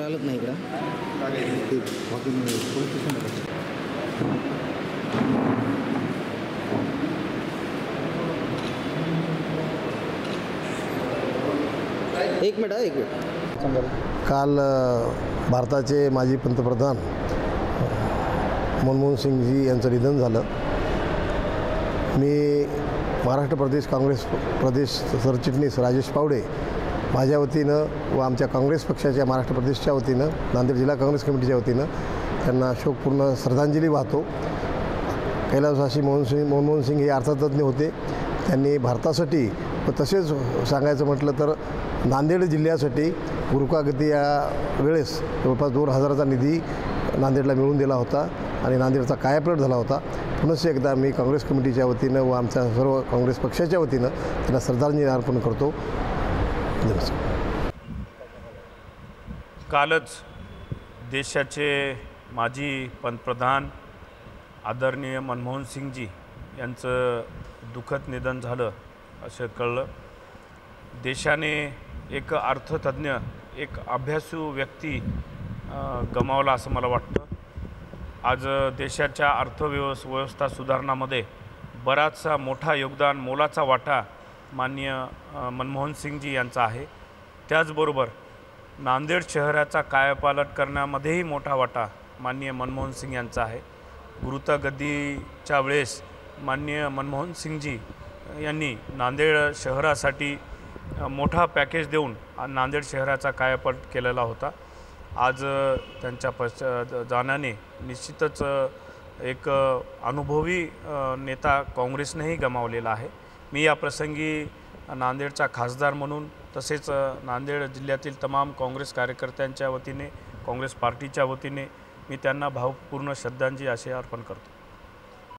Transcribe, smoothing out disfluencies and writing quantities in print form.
लवकर आलत नाही इकडं. एक मिनिट. काल भारताचे माजी पंतप्रधान मनमोहन सिंगजी यांचं निधन झालं. मी महाराष्ट्र प्रदेश काँग्रेस प्रदेश सरचिटणीस राजेश पावडे माझ्या वतीनं व आमच्या काँग्रेस पक्षाच्या महाराष्ट्र प्रदेशच्या वतीनं नांदेड जिल्हा काँग्रेस कमिटीच्या वतीनं त्यांना शोकपूर्ण श्रद्धांजली वाहतो. कैलासवासी मनमोहन सिंग हे अर्थतज्ञ होते. त्यांनी भारतासाठी व तसेच सांगायचं म्हटलं तर नांदेड जिल्ह्यासाठी गुरुकागती या वेळेस जवळपास 2000चा निधी नांदेडला मिळवून दिला होता आणि नांदेडचा कायापालट झाला होता. पुनश्च एकदा मी काँग्रेस कमिटीच्या वतीनं व आमच्या सर्व काँग्रेस पक्षाच्या वतीनं त्यांना श्रद्धांजली अर्पण करतो. कालच देशाचे माजी पंतप्रधान आदरणीय मनमोहन सिंगजी यांचं दुःखद निधन झालं असं कळलं. देशाने एक अर्थतज्ञ, एक अभ्यासू व्यक्ती गमावला असं मला वाटतं. आज देशाच्या अर्थव्यवस्था सुधारणामध्ये बराचसा मोठा योगदान, मोलाचा वाटा माननीय मनमोहन सिंगजी यांचा आहे. त्याचबरोबर नांदेड शहराचा कायापालट करण्यामध्येही मोठा वाटा माननीय मनमोहन सिंग यांचा आहे. गुरुतागद्दीच्या वेळेस माननीय मनमोहन सिंगजी यांनी नांदेड शहरासाठी मोठा पॅकेज देऊन नांदेड शहराचा कायापालट केलेला होता. आज त्यांच्या जाण्याने निश्चितच एक अनुभवी नेता काँग्रेसनेही गमावलेला आहे. मी या प्रसंगी नांदेडचा खासदार म्हणून तसेच नांदेड जिल्ह्यातील तमाम काँग्रेस कार्यकर्त्यांच्या वतीने, काँग्रेस पार्टीच्या वतीने मी त्यांना भावपूर्ण श्रद्धांजली असे अर्पण करतो.